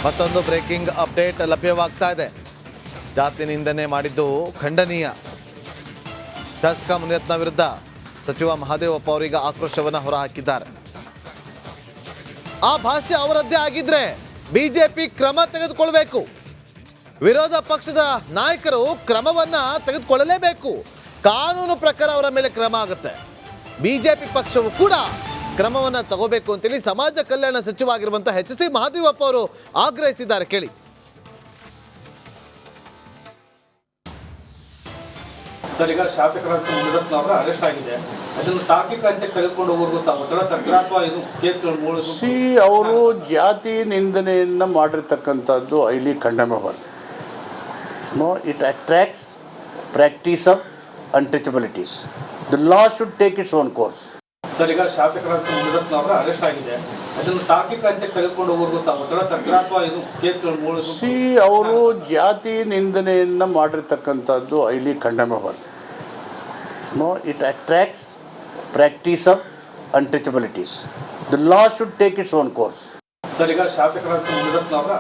ಮತ್ತೊಂದು breaking update ಲಭ್ಯವಾಗ್ತಾ ಇದೆ. ಜಾತಿ ನಿಂದನೆ ಮಾಡಿದ್ದು ಖಂಡನೀಯ. ಶಾಸಕ ಮುನಿರತ್ನ ವಿರುದ್ಧ ಸಚಿವ ಮಹದೇವಪ್ಪ ಅವರೀಗ ಆಕ್ರೋಶವನ್ನು ಹೊರಹಾಕಿದ್ದಾರೆ. ಆ ಭಾಷೆ ಅವರದ್ದೇ ಆಗಿದ್ರೆ ಬಿಜೆಪಿ ಕ್ರಮ ತೆಗೆದುಕೊಳ್ಬೇಕು. ವಿರೋಧ ಪಕ್ಷದ ನಾಯಕರು ಕ್ರಮವನ್ನ ತೆಗೆದುಕೊಳ್ಳಲೇಬೇಕು. ಕಾನೂನು ಪ್ರಕಾರ ಅವರ ಮೇಲೆ ಕ್ರಮ ಆಗುತ್ತೆ. ಬಿಜೆಪಿ ಪಕ್ಷವು ಕೂಡ ಕ್ರಮವನ್ನು ತಗೋಬೇಕು ಅಂತೇಳಿ ಸಮಾಜ ಕಲ್ಯಾಣ ಸಚಿವ ಆಗಿರುವಂತಹ ಎಚ್ ಸಿ ಮಹದೇವಪ್ಪ ಅವರು ಆಗ್ರಹಿಸಿದ್ದಾರೆ. ಕೇಳಿ. ಸರ್, ಈಗ ಶಾಸಕರಂತ ಮುನಿರತ್ನ ಅವರ ಅರೆಸ್ಟ್ ಆಗಿದೆ. ಅದನ್ನು ತಾರ್ಕಿಕ ಅಂತ್ಯಕ್ಕೆ ತೆಗೆದುಕೊಂಡು ಹೋಗೋದು ಒತ್ತಡ ತಂತ್ರ ಅಥವಾ ಇದು ಕೇಸ್ಗಳು ಮೂಡಿಸಿ ಅವರು ಜಾತಿ ನಿಂದನೆಯನ್ನು ಮಾಡಿರ್ತಕ್ಕಂಥದ್ದು highly condemnable. No, it attracts practice of untouchabilities. The law should take its own course. Sir, ಈಗ ಶಾಸಕರಂತ ಮುನಿರತ್ನ ಅವರ ಅರೆಸ್ಟ್ ಆಗಿದೆ. ಅದನ್ನು ತಾರ್ಕಿಕ ಅಂತ್ಯಕ್ಕೆ ತೆಗೆದುಕೊಂಡು ಹೋಗೋದು ಒತ್ತಡ ತಂತ್ರ ಅಥವಾ ಇದು ಕೇಸ್ಗಳು ಮೂಡಿಸಿ ಅವರು ಜಾತಿ ನಿಂದನೆಯನ್ನು ಮಾಡಿರ್ತಕ್ಕಂಥದ್ದು highly condemnable. No, it attracts practice of untouchabilities. The law should take its own course. Sir, ಈಗ ಶಾಸಕರಂತ ಮುನಿರತ್ನ ಅವರ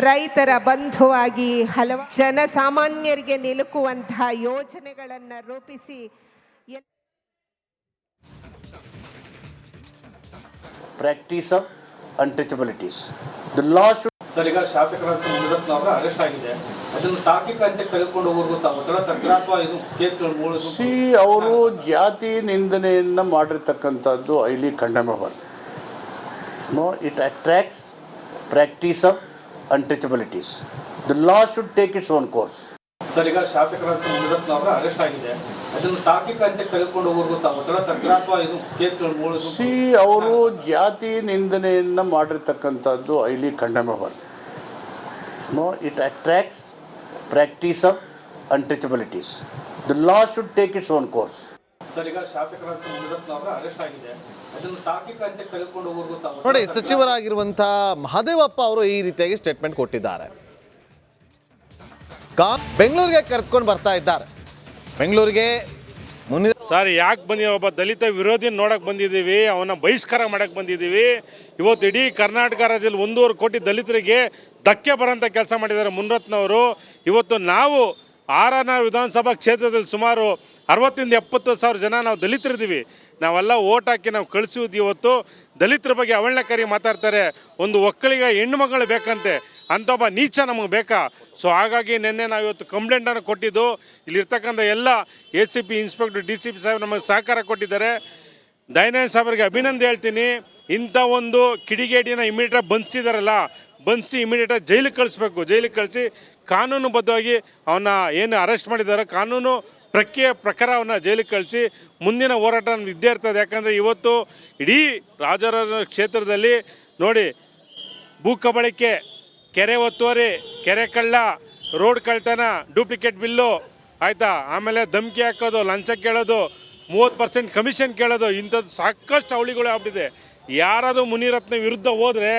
ರೈತರ ಬಂಧುವಾಗಿ ಹಲವು ಜನಸಾಮಾನ್ಯರಿಗೆ ನಿಲುಕುವಂತಹ ಯೋಜನೆಗಳನ್ನು ರೂಪಿಸಿ practice of untouchabilities. The law should. Sir, ಈಗ ಶಾಸಕರಂತ ಮುನಿರತ್ನ ಅವರ ಅರೆಸ್ಟ್ ಆಗಿದೆ. ಅದನ್ನು ತಾರ್ಕಿಕ ಅಂತ್ಯಕ್ಕೆ ತೆಗೆದುಕೊಂಡು ಹೋಗೋದು ಒತ್ತಡ ತಂತ್ರ ಅಥವಾ ಇದು ಕೇಸ್ಗಳು ಮೂಡಿಸಿ ಅವರು ಜಾತಿ ನಿಂದನೆಯನ್ನು ಮಾಡಿರ್ತಕ್ಕಂಥದ್ದು highly condemnable. No, it attracts practice of untouchabilities. The law should take its own course. Sir, ಈಗ ಶಾಸಕರಂತ ಮುನಿರತ್ನ ಅವರ ಅರೆಸ್ಟ್ ಆಗಿದೆ. ಅದನ್ನು ತಾರ್ಕಿಕ ಅಂತ್ಯಕ್ಕೆ ತೆಗೆದುಕೊಂಡು ಹೋಗೋದು ಒತ್ತಡ ತಂತ್ರ ಅಥವಾ ಇದು ಕೇಸ್ಗಳು ಮೂಡಿಸಿ ಅವರು ಜಾತಿ ನಿಂದನೆಯನ್ನು ಮಾಡಿರ್ತಕ್ಕಂಥದ್ದು highly condemnable. No, it attracts practice of untouchabilities. The law should take its own course. Sir, ಈಗ ಶಾಸಕರಂತ ಮುನಿರತ್ನ ಅವರ ಅರೆಸ್ಟ್ ಆಗಿದೆ. ಅದನ್ನು ತಾರ್ಕಿಕ ಅಂತ್ಯಕ್ಕೆ ತೆಗೆದುಕೊಂಡು ಹೋಗೋದು ನೋಡಿ, ಸಚಿವರಾಗಿರುವಂತಹ ಮಹದೇವಪ್ಪ ಅವರು ಈ ರೀತಿಯಾಗಿ ಸ್ಟೇಟ್ಮೆಂಟ್ ಕೊಟ್ಟಿದ್ದಾರೆ. ಬೆಂಗಳೂರಿಗೆ ಕರೆದುಕೊಂಡು ಬರ್ತಾ ಇದ್ದಾರೆ. ಬೆಂಗಳೂರಿಗೆ ಸರ್, ಯಾಕೆ ಬಂದಿದ್ದೀವಿ? ಒಬ್ಬ ದಲಿತ ವಿರೋಧಿ ನೋಡಕ್ಕೆ ಬಂದಿದ್ದೀವಿ, ಅವನ ಬಹಿಷ್ಕಾರ ಮಾಡಕ್ಕೆ ಬಂದಿದ್ದೀವಿ. ಇವತ್ತು ಇಡೀ ಕರ್ನಾಟಕ ರಾಜ್ಯದಲ್ಲಿ 1.5 ಕೋಟಿ ದಲಿತರಿಗೆ ಧಕ್ಕೆ ಬರೋಂಥ ಕೆಲಸ ಮಾಡಿದ್ದಾರೆ ಮುನಿರತ್ನವರು. ಇವತ್ತು ನಾವು ಆರನ ವಿಧಾನಸಭಾ ಕ್ಷೇತ್ರದಲ್ಲಿ ಸುಮಾರು 60,000-70,000 ಜನ ನಾವು ದಲಿತರಿದ್ದೀವಿ. ನಾವೆಲ್ಲ ಓಟ್ ಹಾಕಿ ನಾವು ಕಳಿಸಿದ್ದು. ಇವತ್ತು ದಲಿತರ ಬಗ್ಗೆ ಅವಹೇಳನಕಾರಿ ಮಾತಾಡ್ತಾರೆ. ಒಂದು ಒಕ್ಕಲಿಗ ಹೆಣ್ಣು ಮಗಳು ಬೇಕಂತೆ, ಅಂಥೊಬ್ಬ ನೀಚ ನಮಗೆ ಬೇಕಾ? ಸೊ ಹಾಗಾಗಿ ನಿನ್ನೆ ನಾವು ಇವತ್ತು ಕಂಪ್ಲೇಂಟನ್ನು ಕೊಟ್ಟಿದ್ದು. ಇಲ್ಲಿರ್ತಕ್ಕಂಥ ಎಲ್ಲ ACP ಇನ್ಸ್ಪೆಕ್ಟರ್ DCP ಸಾಹೇಬ್ ನಮಗೆ ಸಹಕಾರ ಕೊಟ್ಟಿದ್ದಾರೆ. ದಯಾನಂದ ಸಾಹೇಬ್ರಿಗೆ ಅಭಿನಂದನೆ ಹೇಳ್ತೀನಿ. ಇಂಥ ಒಂದು ಕಿಡಿಗೇಡಿನ ಇಮಿಡಿಯೇಟಾಗಿ ಬಂಧಿಸಿದಾರಲ್ಲ, ಬಂಧಿಸಿ ಇಮಿಡಿಯೇಟಾಗಿ ಜೈಲಿಗೆ ಕಳಿಸ್ಬೇಕು. ಜೈಲಿಗೆ ಕಳಿಸಿ ಕಾನೂನುಬದ್ಧವಾಗಿ ಅವನ್ನ ಏನು ಅರೆಸ್ಟ್ ಮಾಡಿದ್ದಾರೆ ಕಾನೂನು ಪ್ರಕ್ರಿಯೆ ಪ್ರಕಾರ ಅವನ್ನ ಜೈಲಿಗೆ ಕಳಿಸಿ ಮುಂದಿನ ಹೋರಾಟ ಇದ್ದೇ ಇರ್ತದೆ. ಯಾಕಂದರೆ ಇವತ್ತು ಇಡೀ ರಾಜರಾಜ ಕ್ಷೇತ್ರದಲ್ಲಿ ನೋಡಿ, ಭೂ ಕಬಳಿಕೆ, ಕೆರೆ ಒತ್ತುವರಿ, ಕೆರೆ ಕಳ್ಳ, ರೋಡ್ ಕಳ್ತನ, ಡೂಪ್ಲಿಕೇಟ್ ಬಿಲ್ಲು ಆಯಿತಾ, ಆಮೇಲೆ ಧಮಕಿ ಹಾಕೋದು, ಲಂಚ ಕೇಳೋದು, 30% ಕಮಿಷನ್ ಕೇಳೋದು, ಇಂಥದ್ದು ಸಾಕಷ್ಟು ಅವಳಿಗಳು ಆಗ್ಬಿಟ್ಟಿದೆ. ಯಾರಾದರೂ ಮುನಿರತ್ನ ವಿರುದ್ಧ ಹೋದರೆ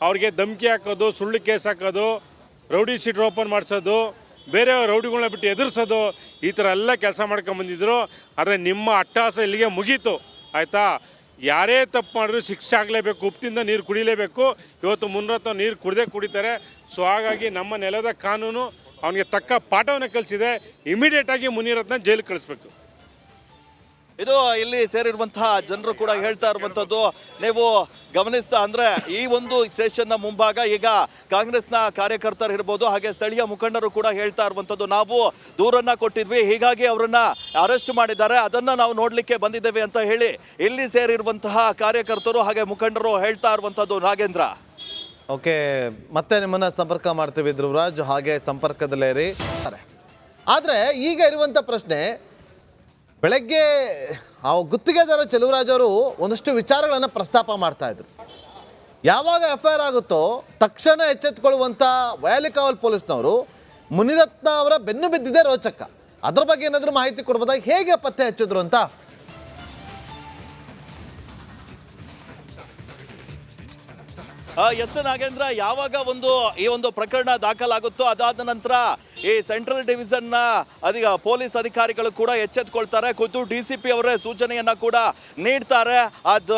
ಅವ್ರಿಗೆ ಧಮಕಿ ಹಾಕೋದು, ಸುಳ್ಳು ಕೇಸ್ ಹಾಕೋದು, ರೌಡಿ ಶೀಟ್ರ್ ಓಪನ್ ಮಾಡಿಸೋದು, ಬೇರೆ ರೌಡಿಗಳನ್ನ ಬಿಟ್ಟು ಎದುರಿಸೋದು, ಈ ಥರ ಎಲ್ಲ ಕೆಲಸ ಮಾಡ್ಕೊಂಬಂದಿದ್ರು. ಆದರೆ ನಿಮ್ಮ ಅಟ್ಟಹಾಸ ಇಲ್ಲಿಗೆ ಮುಗೀತು ಆಯಿತಾ. ಯಾರೇ ತಪ್ಪು ಮಾಡಿದ್ರು ಶಿಕ್ಷೆ ಆಗಲೇಬೇಕು, ಉಪ್ಪಿನಿಂದ ನೀರು ಕುಡಿಲೇಬೇಕು. ಇವತ್ತು ಮುನಿರತ್ನ ನೀರು ಕುಡಿತಾರೆ. ಸೊ ಹಾಗಾಗಿ ನಮ್ಮ ನೆಲದ ಕಾನೂನು ಅವನಿಗೆ ತಕ್ಕ ಪಾಠವನ್ನು ಕಲಿಸಿದೆ. ಇಮಿಡಿಯೇಟಾಗಿ ಮುನಿರತ್ನ ಜೈಲಿಗೆ ಕಳಿಸ್ಬೇಕು. ಇದು ಇಲ್ಲಿ ಸೇರಿರುವಂತಹ ಜನರು ಕೂಡ ಹೇಳ್ತಾ ಇರುವಂಥದ್ದು. ನೀವು ಗಮನಿಸ್ತಾ ಅಂದರೆ ಈ ಒಂದು ಸ್ಟೇಷನ್ನ ಮುಂಭಾಗ ಈಗ ಕಾಂಗ್ರೆಸ್ನ ಕಾರ್ಯಕರ್ತರು ಇರ್ಬೋದು, ಹಾಗೆ ಸ್ಥಳೀಯ ಮುಖಂಡರು ಕೂಡ ಹೇಳ್ತಾ ಇರುವಂಥದ್ದು, ನಾವು ದೂರನ್ನ ಕೊಟ್ಟಿದ್ವಿ, ಹೀಗಾಗಿ ಅವರನ್ನ ಅರೆಸ್ಟ್ ಮಾಡಿದ್ದಾರೆ, ಅದನ್ನು ನಾವು ನೋಡಲಿಕ್ಕೆ ಬಂದಿದ್ದೇವೆ ಅಂತ ಹೇಳಿ ಇಲ್ಲಿ ಸೇರಿರುವಂತಹ ಕಾರ್ಯಕರ್ತರು ಹಾಗೆ ಮುಖಂಡರು ಹೇಳ್ತಾ ಇರುವಂಥದ್ದು. ನಾಗೇಂದ್ರ, ಓಕೆ, ಮತ್ತೆ ನಿಮ್ಮನ್ನ ಸಂಪರ್ಕ ಮಾಡ್ತೀವಿ ಧ್ರುವರಾಜ್, ಹಾಗೆ ಸಂಪರ್ಕದಲ್ಲೇ ಇರಿ. ಆದರೆ ಈಗ ಇರುವಂಥ ಪ್ರಶ್ನೆ, ಬೆಳಗ್ಗೆ ಆ ಗುತ್ತಿಗೆದಾರ ಚೆಲುವರಾಜ್ ಅವರು ಒಂದಷ್ಟು ವಿಚಾರಗಳನ್ನು ಪ್ರಸ್ತಾಪ ಮಾಡ್ತಾ ಇದ್ರು. ಯಾವಾಗ FIR ಆಗುತ್ತೋ ತಕ್ಷಣ ಎಚ್ಚೆತ್ತುಕೊಳ್ಳುವಂಥ ವಯಾಲಿಕಾವಲ್ ಪೊಲೀಸ್ನವರು ಮುನಿರತ್ನ ಅವರ ಬೆನ್ನು ಬಿದ್ದಿದೆ ರೋಚಕ. ಅದ್ರ ಬಗ್ಗೆ ಏನಾದರೂ ಮಾಹಿತಿ ಕೊಡ್ಬೋದಾಗಿ, ಹೇಗೆ ಪತ್ತೆ ಹಚ್ಚಿದ್ರು ಅಂತ? ಎಸ್ ನಾಗೇಂದ್ರ, ಯಾವಾಗ ಈ ಒಂದು ಪ್ರಕರಣ ದಾಖಲಾಗುತ್ತೋ ಅದಾದ ನಂತರ ಈ ಸೆಂಟ್ರಲ್ ಡಿವಿಷನ್ನ ಪೊಲೀಸ್ ಅಧಿಕಾರಿಗಳು ಕೂಡ ಎಚ್ಚೆತ್ತುಕೊಳ್ತಾರೆ. ಖುದ್ದು DCP ಅವರೇ ಸೂಚನೆಯನ್ನ ಕೂಡ ನೀಡ್ತಾರೆ. ಅದು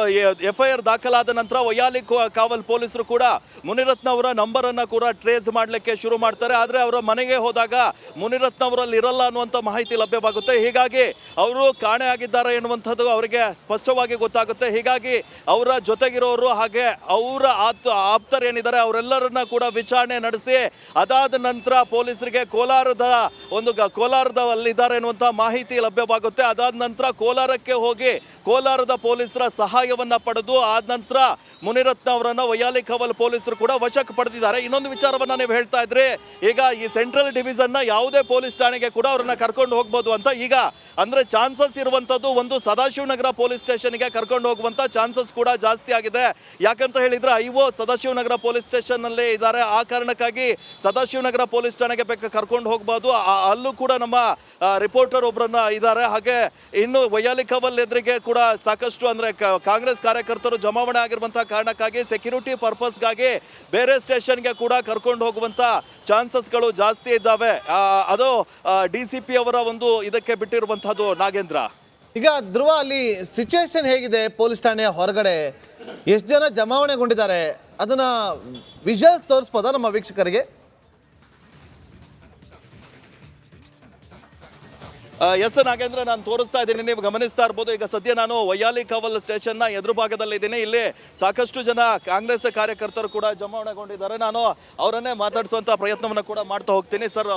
FIR ದಾಖಲಾದ ನಂತರ ವೈಯಾಲಿ ಕಾವಲ್ ಪೊಲೀಸರು ಕೂಡ ಮುನಿರತ್ನ ಅವರ ನಂಬರ್ ಅನ್ನ ಕೂಡ ಟ್ರೇಸ್ ಮಾಡಲಿಕ್ಕೆ ಶುರು ಮಾಡ್ತಾರೆ. ಆದರೆ ಅವರ ಮನೆಗೆ ಹೋದಾಗ ಮುನಿರತ್ನ ಅವರಲ್ಲಿ ಇರಲ್ಲ ಅನ್ನುವಂಥ ಮಾಹಿತಿ ಲಭ್ಯವಾಗುತ್ತೆ. ಹೀಗಾಗಿ ಅವರು ಕಾಣೆ ಆಗಿದ್ದಾರೆ ಎನ್ನುವಂಥದ್ದು ಅವರಿಗೆ ಸ್ಪಷ್ಟವಾಗಿ ಗೊತ್ತಾಗುತ್ತೆ. ಹೀಗಾಗಿ ಅವರ ಜೊತೆಗಿರೋರು ಹಾಗೆ ಅವರ ಆಪ್ತರೇನಿದ್ದಾರೆ ಅವರೆಲ್ಲರನ್ನ ಕೂಡ ವಿಚಾರಣೆ ನಡೆಸಿ ಅದಾದ ನಂತರ ಪೊಲೀಸರಿಗೆ ಕೋಲಾರದಲ್ಲಿದ್ದಾರೆ ಎನ್ನುವಂಥ ಮಾಹಿತಿ ಲಭ್ಯವಾಗುತ್ತೆ. ಅದಾದ ನಂತರ ಕೋಲಾರಕ್ಕೆ ಹೋಗಿ ಕೋಲಾರದ ಪೊಲೀಸರ ಸಹಾಯವನ್ನ ಪಡೆದು ಆದ ನಂತರ ಮುನಿರತ್ನ ಅವರನ್ನ ವೈಯಾಲಿ ಕಾವಲ್ ಪೊಲೀಸರು ಕೂಡ ವಶಕ್ಕೆ ಪಡೆದಿದ್ದಾರೆ. ಇನ್ನೊಂದು ವಿಚಾರವನ್ನ ನೀವು ಹೇಳ್ತಾ ಇದ್ರಿ, ಈಗ ಈ ಸೆಂಟ್ರಲ್ ಡಿವಿಷನ್ನ ಯಾವುದೇ ಪೊಲೀಸ್ ಠಾಣೆಗೆ ಕೂಡ ಅವರನ್ನ ಕರ್ಕೊಂಡು ಹೋಗ್ಬೋದು ಅಂತ. ಈಗ ಅಂದ್ರೆ ಚಾನ್ಸಸ್ ಇರುವಂತದ್ದು ಒಂದು ಸದಾಶಿವನಗರ ಪೊಲೀಸ್ ಸ್ಟೇಷನ್ಗೆ ಕರ್ಕೊಂಡು ಹೋಗುವಂತ ಚಾನ್ಸಸ್ ಕೂಡ ಜಾಸ್ತಿ ಆಗಿದೆ. ಯಾಕಂತ ಹೇಳಿದ್ರೆ IO ಸದಾಶಿವನಗರ ಪೊಲೀಸ್ ಸ್ಟೇಷನ್ ನಲ್ಲೇ ಇದ್ದಾರೆ. ಆ ಕಾರಣಕ್ಕಾಗಿ ಸದಾಶಿವನಗರ ಪೊಲೀಸ್ ಠಾಣೆಗೆ ಬೇಕು ಕರ್ಕೊಂಡು ಹೋಗ್ಬೋದು. ಅಲ್ಲೂ ಕೂಡ ನಮ್ಮ ರಿಪೋರ್ಟರ್ ಒಬ್ಬರನ್ನ ಇದ್ದಾರೆ. ಹಾಗೆ ಇನ್ನು ವೈಯಾಲಿ ಕಾವಲ್ ಎದುರಿಗೆ ಕೂಡ ಸಾಕಷ್ಟು ಅಂದ್ರೆ ಕಾಂಗ್ರೆಸ್ ಕಾರ್ಯಕರ್ತರು ಜಮಾವಣೆ ಆಗಿರುವಂತಹ ಕಾರಣಕ್ಕಾಗಿ ಸೆಕ್ಯೂರಿಟಿ ಪರ್ಪಸ್ಗಾಗಿ ಬೇರೆ ಸ್ಟೇಷನ್ಗೆ ಕೂಡ ಕರ್ಕೊಂಡು ಹೋಗುವಂತ ಚಾನ್ಸಸ್ಗಳು ಜಾಸ್ತಿ ಇದ್ದಾವೆ. ಅದು DCP ಅವರ ಒಂದು ಇದಕ್ಕೆ ಬಿಟ್ಟಿರುವಂತಹದ್ದು. ನಾಗೇಂದ್ರ, ಈಗ ಧ್ರುವ, ಅಲ್ಲಿ ಸಿಚುವೇಶನ್ ಹೇಗಿದೆ? ಪೊಲೀಸ್ ಠಾಣೆಯ ಹೊರಗಡೆ ಎಷ್ಟು ಜನ ಜಮಾವಣೆಗೊಂಡಿದ್ದಾರೆ ಅದನ್ನ ವಿಜುವಲ್ಸ್ ತೋರಿಸ್ಬೋದಾ ನಮ್ಮ ವೀಕ್ಷಕರಿಗೆ? ಎಸ್ ನಾಗೇಂದ್ರ, ನಾನು ತೋರಿಸ್ತಾ ಇದ್ದೀನಿ, ನೀವು ಗಮನಿಸ್ತಾ ಇರ್ಬೋದು. ಈಗ ಸದ್ಯ ನಾನು ವೈಯಾಲಿ ಕಾವಲ್ ಸ್ಟೇಷನ್ನ ಎದುರು ಭಾಗದಲ್ಲಿದ್ದೀನಿ. ಇಲ್ಲಿ ಸಾಕಷ್ಟು ಜನ ಕಾಂಗ್ರೆಸ್ ಕಾರ್ಯಕರ್ತರು ಕೂಡ ಜಮಾವಣೆಗೊಂಡಿದ್ದಾರೆ. ನಾನು ಅವರನ್ನೇ ಮಾತಾಡಿಸುವಂತ ಪ್ರಯತ್ನವನ್ನು ಕೂಡ ಮಾಡ್ತಾ ಹೋಗ್ತೀನಿ. ಸರ್,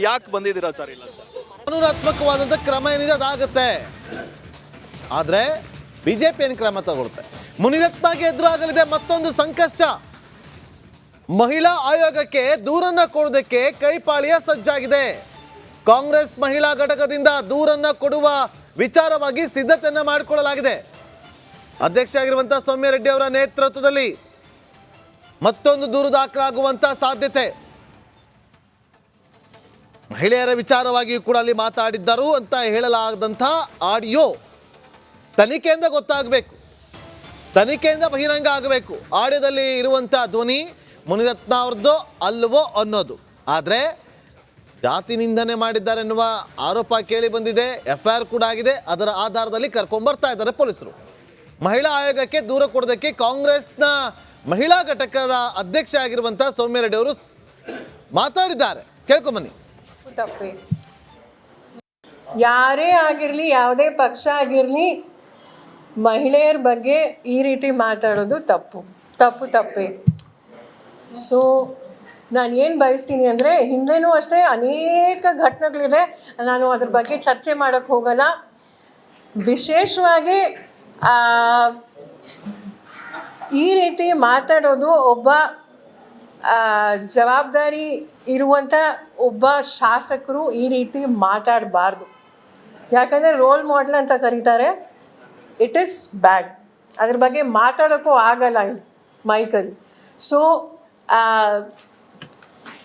ಯಾಕೆ ಬಂದಿದ್ದೀರಾ ಸರ್ ಇಲ್ಲ? ಕಾನೂನಾತ್ಮಕವಾದಂಥ ಕ್ರಮ ಏನಿದೆ ಅದಾಗುತ್ತೆ, ಆದ್ರೆ ಬಿಜೆಪಿ ಏನು ಕ್ರಮ ತಗೊಳುತ್ತೆ? ಮುನಿರತ್ನಗೆ ಎದುರಾಗಲಿದೆ ಮತ್ತೊಂದು ಸಂಕಷ್ಟ. ಮಹಿಳಾ ಆಯೋಗಕ್ಕೆ ದೂರನ್ನ ಕೊಡೋದಕ್ಕೆ ಕೈಪಾಳಿಯ ಸಜ್ಜಾಗಿದೆ. ಕಾಂಗ್ರೆಸ್ ಮಹಿಳಾ ಘಟಕದಿಂದ ದೂರನ್ನ ಕೊಡುವ ವಿಚಾರವಾಗಿ ಸಿದ್ಧತೆಯನ್ನ ಮಾಡಿಕೊಳ್ಳಲಾಗಿದೆ. ಅಧ್ಯಕ್ಷ ಆಗಿರುವಂತಹ ಸೌಮ್ಯ ರೆಡ್ಡಿ ಅವರ ನೇತೃತ್ವದಲ್ಲಿ ಮತ್ತೊಂದು ದೂರು ದಾಖಲಾಗುವಂತ ಸಾಧ್ಯತೆ. ಮಹಿಳೆಯರ ವಿಚಾರವಾಗಿಯೂ ಕೂಡ ಅಲ್ಲಿ ಮಾತಾಡಿದ್ದರು ಅಂತ ಹೇಳಲಾಗದಂಥ ಆಡಿಯೋ ತನಿಖೆಯಿಂದ ಗೊತ್ತಾಗಬೇಕು, ತನಿಖೆಯಿಂದ ಬಹಿರಂಗ ಆಗಬೇಕು. ಆಡಿಯೋದಲ್ಲಿ ಇರುವಂಥ ಧ್ವನಿ ಮುನಿರತ್ನ ಅವ್ರದ್ದು ಅಲ್ವೋ ಅನ್ನೋದು. ಆದರೆ ಜಾತಿ ನಿಂದನೆ ಮಾಡಿದ್ದಾರೆ ಎನ್ನುವ ಆರೋಪ ಕೇಳಿ ಬಂದಿದೆ. FIR ಕೂಡ ಆಗಿದೆ. ಅದರ ಆಧಾರದಲ್ಲಿ ಕರ್ಕೊಂಡ್ಬರ್ತಾ ಇದ್ದಾರೆ ಪೊಲೀಸರು. ಮಹಿಳಾ ಆಯೋಗಕ್ಕೆ ದೂರ ಕೊಡೋದಕ್ಕೆ ಕಾಂಗ್ರೆಸ್ನ ಮಹಿಳಾ ಘಟಕದ ಅಧ್ಯಕ್ಷ ಆಗಿರುವಂಥ ಸೌಮ್ಯ ರೆಡ್ಡಿ ಅವರು ಮಾತಾಡಿದ್ದಾರೆ. ಕೇಳ್ಕೊಂಬನ್ನಿ. ತಪ್ಪೆ, ಯಾರೇ ಆಗಿರಲಿ, ಯಾವುದೇ ಪಕ್ಷ ಆಗಿರಲಿ, ಮಹಿಳೆಯರ ಬಗ್ಗೆ ಈ ರೀತಿ ಮಾತಾಡೋದು ತಪ್ಪೆ. ಸೊ ನಾನು ಏನು ಬಯಸ್ತೀನಿ ಅಂದರೆ, ಹಿಂದೆನೂ ಅಷ್ಟೇ ಅನೇಕ ಘಟನೆಗಳಿದೆ. ನಾನು ಅದ್ರ ಬಗ್ಗೆ ಚರ್ಚೆ ಮಾಡೋಕ್ಕೆ ಹೋಗಲ್ಲ. ವಿಶೇಷವಾಗಿ ಈ ರೀತಿ ಮಾತಾಡೋದು ಒಬ್ಬ ಜವಾಬ್ದಾರಿ ಇರುವಂಥ ಒಬ್ಬ ಶಾಸಕರು ಈ ರೀತಿ ಮಾತಾಡಬಾರ್ದು. ಯಾಕಂದರೆ ರೋಲ್ ಮಾಡೆಲ್ ಅಂತ ಕರೀತಾರೆ. It is bad. ಅದ್ರ ಬಗ್ಗೆ ಮಾತಾಡೋಕ್ಕೂ ಆಗಲ್ಲ ಇಲ್ಲಿ ಮೈಕಲ್ಲಿ. ಸೊ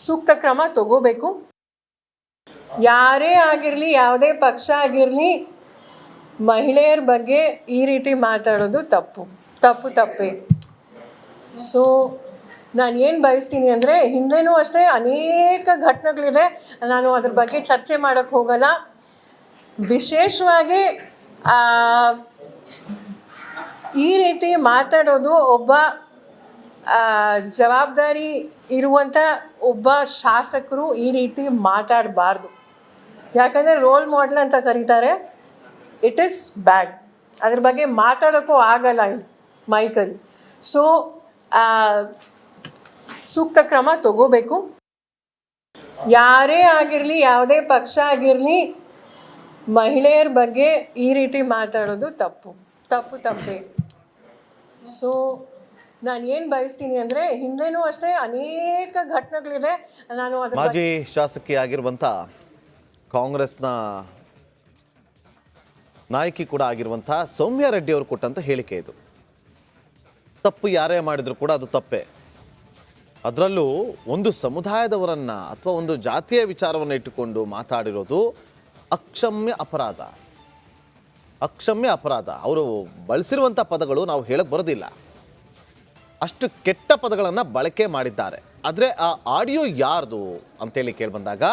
ಸೂಕ್ತ ಕ್ರಮ ತಗೋಬೇಕು. ಯಾರೇ ಆಗಿರಲಿ, ಯಾವುದೇ ಪಕ್ಷ ಆಗಿರಲಿ, ಮಹಿಳೆಯರ ಬಗ್ಗೆ ಈ ರೀತಿ ಮಾತಾಡೋದು ತಪ್ಪೆ. ಸೊ ನಾನು ಏನು ಬಯಸ್ತೀನಿ ಅಂದರೆ, ಹಿಂದೆನೂ ಅಷ್ಟೇ ಅನೇಕ ಘಟನೆಗಳಿದೆ. ನಾನು ಅದ್ರ ಬಗ್ಗೆ ಚರ್ಚೆ ಮಾಡೋಕ್ಕೆ ಹೋಗಲ್ಲ. ವಿಶೇಷವಾಗಿ ಈ ರೀತಿ ಮಾತಾಡೋದು ಒಬ್ಬ ಜವಾಬ್ದಾರಿ ಇರುವಂಥ ಒಬ್ಬ ಶಾಸಕರು ಈ ರೀತಿ ಮಾತಾಡಬಾರ್ದು. ಯಾಕಂದರೆ ರೋಲ್ ಮಾಡೆಲ್ ಅಂತ ಕರೀತಾರೆ. It is bad. ಅದ್ರ ಬಗ್ಗೆ ಮಾತಾಡೋಕ್ಕೂ ಆಗಲ್ಲ ಇಲ್ಲಿ ಮೈಕಲ್ಲಿ. ಸೊ ಸೂಕ್ತ ಕ್ರಮ ತಗೋಬೇಕು. ಯಾರೇ ಆಗಿರಲಿ, ಯಾವುದೇ ಪಕ್ಷ ಆಗಿರಲಿ, ಮಹಿಳೆಯರ ಬಗ್ಗೆ ಈ ರೀತಿ ಮಾತಾಡೋದು ತಪ್ಪೆ. ಸೊ ನಾನು ಏನು ಬಯಸ್ತೀನಿ ಅಂದರೆ, ಹಿಂದೆನೂ ಅಷ್ಟೇ ಅನೇಕ ಘಟನೆಗಳಿದೆ. ನಾನು ಅದರ ಮಾಜಿ ಶಾಸಕಿ ಆಗಿರುವಂಥ ಕಾಂಗ್ರೆಸ್ನ ನಾಯಕಿ ಕೂಡ ಆಗಿರುವಂಥ ಸೌಮ್ಯ ರೆಡ್ಡಿ ಅವರು ಕೊಟ್ಟಂಥ ಹೇಳಿಕೆ ಇದು. ತಪ್ಪು ಯಾರೇ ಮಾಡಿದ್ರು ಕೂಡ ಅದು ತಪ್ಪೇ. ಅದರಲ್ಲೂ ಒಂದು ಸಮುದಾಯದವರನ್ನ ಅಥವಾ ಒಂದು ಜಾತಿಯ ವಿಚಾರವನ್ನು ಇಟ್ಟುಕೊಂಡು ಮಾತಾಡಿರೋದು ಅಕ್ಷಮ್ಯ ಅಪರಾಧ. ಅವರು ಬಳಸಿರುವಂಥ ಪದಗಳು ನಾವು ಹೇಳಕ್ಕೆ ಬರೋದಿಲ್ಲ, ಅಷ್ಟು ಕೆಟ್ಟ ಪದಗಳನ್ನು ಬಳಕೆ ಮಾಡಿದ್ದಾರೆ. ಆದರೆ ಆ ಆಡಿಯೋ ಯಾರ್ದು ಅಂತೇಳಿ ಕೇಳಿ ಬಂದಾಗ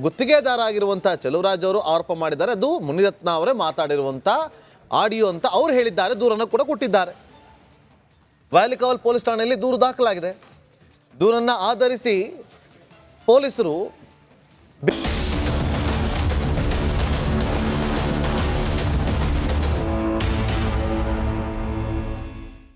ಗುತ್ತಿಗೆದಾರ ಆಗಿರುವಂಥ ಚೆಲುವರಾಜ್ ಅವರು ಆರೋಪ ಮಾಡಿದ್ದಾರೆ. ಅದು ಮುನಿರತ್ನ ಅವರೇ ಮಾತಾಡಿರುವಂಥ ಆಡಿಯೋ ಅಂತ ಅವ್ರು ಹೇಳಿದ್ದಾರೆ. ದೂರನ್ನು ಕೂಡ ಕೊಟ್ಟಿದ್ದಾರೆ. ವ್ಯಾಲಿಕಾವಲ್ ಪೊಲೀಸ್ ಠಾಣೆಯಲ್ಲಿ ದೂರು ದಾಖಲಾಗಿದೆ. ದೂರನ್ನು ಆಧರಿಸಿ ಪೊಲೀಸರು